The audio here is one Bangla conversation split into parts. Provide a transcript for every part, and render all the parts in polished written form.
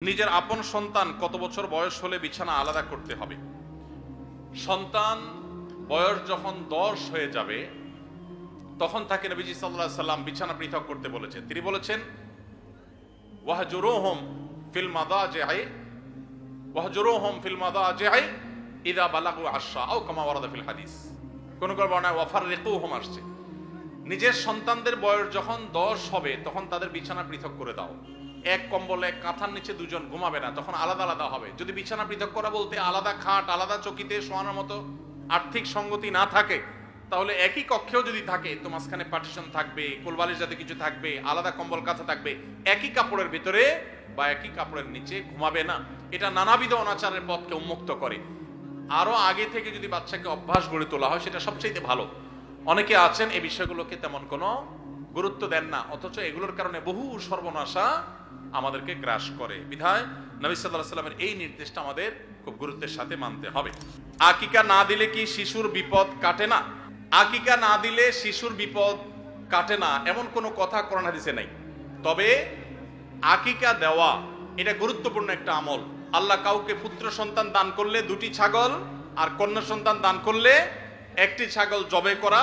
নিজের আপন সন্তান কত বছর বয়স হলে বিছানা আলাদা করতে হবে? সন্তান বয়স যখন 10 হয়ে যাবে তখন তাকে নবীজি সাল্লাল্লাহু আলাইহি সাল্লাম বিছানা পৃথক করতে বলেছেন। তিনি বলেছেন ওয়াহজুরুহুম ফিল মাদাজি'i ওয়াহজুরুহুম ফিল মাদাজি'i ইযা বালাগু আশরা আও কামা ওয়ারাদা ফিল হাদিস। কোন কোন বর্ণনায় ওয়াফাররিকুহুম আসছে। নিজের সন্তানদের বয়স যখন 10 হবে তখন তাদের বিছানা পৃথক করে দাও। এক কম্বলে কাঁথার নিচে দুজন ঘুমাবে না, তখন আলাদা আলাদা হবে। যদি বিছানা পৃথক করা বলতে আলাদা খাট, আলাদা চকিতে শোয়ানোর মতো আর্থিক সঙ্গতি না থাকে, তাহলে একই কক্ষেও যদি থাকে তো মাঝখানে পার্টিশন থাকবে, কোলবালিশ যাতে কিছু থাকবে, আলাদা কম্বল কাঁথা থাকবে, একই কাপড়ের ভিতরে বা একই কাপড়ের নিচে ঘুমাবে না। এটা নানাবিধ অনাচারের পথকে উন্মুক্ত করে। আরো আগে থেকে যদি বাচ্চাকে অভ্যাস গড়ে তোলা হয় সেটা সবচেয়ে ভালো। অনেকে আছেন এই বিষয়গুলোকে তেমন কোনো গুরুত্ব দেন না, অথচ এগুলোর কারণে বহু সর্বনাশা আমাদেরকে গ্রাস করে। বিধায় নবী সাল্লাল্লাহু আলাইহি সাল্লামের এই নির্দেশটা আমাদের খুব গুরুত্বের সাথে মানতে হবে। আকিকা না দিলে কি শিশুর বিপদ কাটে না? আকিকা না দিলে শিশুর বিপদ কাটে না এমন কোনো কথা কোরআন হাদিসে নাই। তবে আকিকা দেওয়া এটা গুরুত্বপূর্ণ একটা আমল। আল্লাহ কাউকে পুত্র সন্তান দান করলে 2টি ছাগল, আর কন্যা সন্তান দান করলে 1টি ছাগল জবে করা,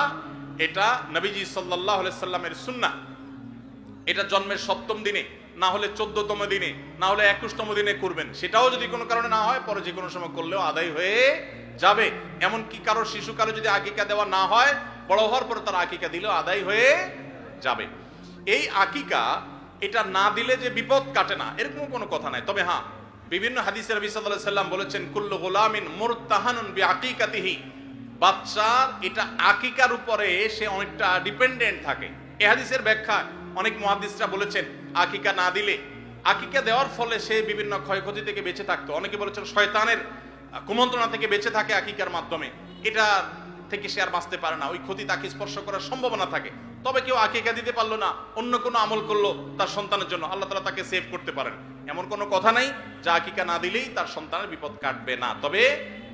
এটা নবীজি সাল্লাল্লাহু আলাইহি সাল্লামের সুন্নাহ। এটা জন্মের 7ম দিনে, না হলে 14তম দিনে, না হলে 21তম দিনে করবেন। সেটাও যদি কোনো কারণে না হয় পরে যে কোনো সময় করলেও আদায় হয়ে যাবে। এমনকি কারো শিশু কারো যদি আকিকা দেওয়া না হয়, বড় হওয়ার পর তার আকিকা দিলেও আদায় হয়ে যাবে। এই আকিকা এটা না দিলে যে বিপদ কাটে না এরকম কোনো কথা নাই। তবে হ্যাঁ, বিভিন্ন হাদিসে নবী সাল্লাল্লাহু আলাইহি সাল্লাম বলেছেন কুল্লু গুলামিন মুরতাহানুন বিআকিকাতিহি, বাচ্চার এটা আকিকার উপরে সে অনেকটা ডিপেন্ডেন্ট থাকে। এই হাদিসের ব্যাখ্যা অনেক মুহাদ্দিসরা বলেছেন আকিকা না দিলে, আকিকা দেওয়ার ফলে সে বিভিন্ন ক্ষয়ক্ষতি থেকে বেঁচে থাকতো। অনেকে বলেছেন শয়তানের কুমন্ত্রণা থেকে বেঁচে থাকে আকিকার মাধ্যমে, এটা থেকে সে আর বাঁচতে পারে না, ওই ক্ষতি তাকে স্পর্শ করার সম্ভাবনা থাকে। তবে কেউ আকিকা দিতে পারলো না, অন্য কোনো আমল করলো তার সন্তানের জন্য, আল্লাহ তাআলা তাকে সেভ করতে পারেন। এমন কোনো কথা নাই যে আকিকা না দিলেই তার সন্তানের বিপদ কাটবে না। তবে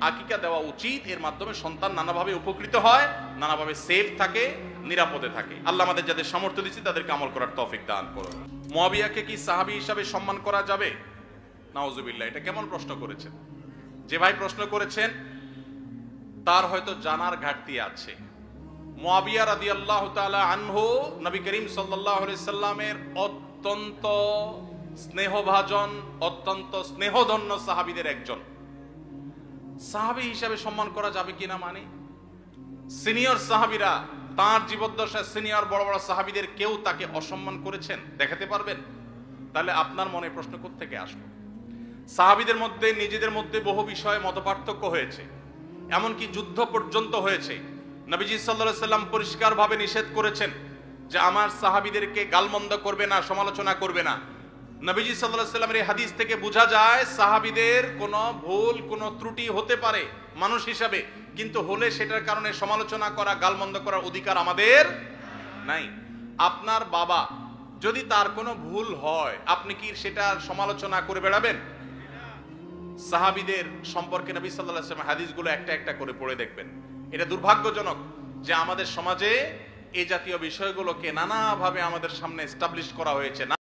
আকিকা দেওয়া উচিত, এর মাধ্যমে সন্তান নানাভাবে উপকৃত হয়, নানাভাবে সেফ থাকে, নিরাপদে থাকে। আল্লাহ আমাদের যাদের সামর্থ্য দিচ্ছে তাদেরকে আমল করার তৌফিক দান করুন। মুয়াবিয়াকে কি সাহাবী হিসাবে সম্মান করা যাবে? নাউজুবিল্লাহ, এটা কেমন প্রশ্ন করেছেন? যে ভাই প্রশ্ন করেছেন তার হয়তো জানার ঘাটতি আছে। মুয়াবিয়া রাদিয়াল্লাহু তাআলা আনহু নবী করিম সাল্লাল্লাহু আলাইহি সাল্লামের অত্যন্ত স্নেহভাজন, অত্যন্ত স্নেহধন্য সাহাবীদের একজন। সাহাবী হিসাবে সম্মান করা যাবে কিনা মানে সিনিয়র সাহাবীরা তার জীবদ্দশায় সিনিয়র বড় বড় সাহাবীদের কেউ তাকে অসম্মান করেছেন দেখাতে পারবেন? তাহলে আপনার মনে প্রশ্ন কোত্থেকে আসলো? সাহাবীদের মধ্যে নিজেদের মধ্যে বহু বিষয়ে মতপার্থক্য হয়েছে, এমনকি যুদ্ধ পর্যন্ত হয়েছে। নবীজি সাল্লাল্লাহু আলাইহি সাল্লাম পরিষ্কারভাবে নিষেধ করেছেন যে আমার সাহাবীদেরকে গালমন্দ করবে না, সমালোচনা করবে না। নবীজি সাল্লাল্লাহু আলাইহি সাল্লামের এই হাদিস থেকে বোঝা যায় সাহাবীদের কোনো ভুল, কোনো ত্রুটি হতে পারে মানুষ হিসাবে, কিন্তু হলে সেটার কারণে সমালোচনা করা, গালমন্দ করার অধিকার আমাদের নাই। আপনার বাবা যদি তার কোনো ভুল হয় আপনি কি সেটার সমালোচনা করে বেড়াবেন? সাহাবীদের সম্পর্কে নবী সাল্লাল্লাহু আলাইহি ওয়াসাল্লাম হাদিসগুলো একটা একটা করে পড়ে দেখবেন। এটা দুর্ভাগ্যজনক যে আমাদের সমাজে এই জাতীয় বিষয়গুলোকে নানাভাবে আমাদের সামনে এস্টাবলিশ করা হয়েছে।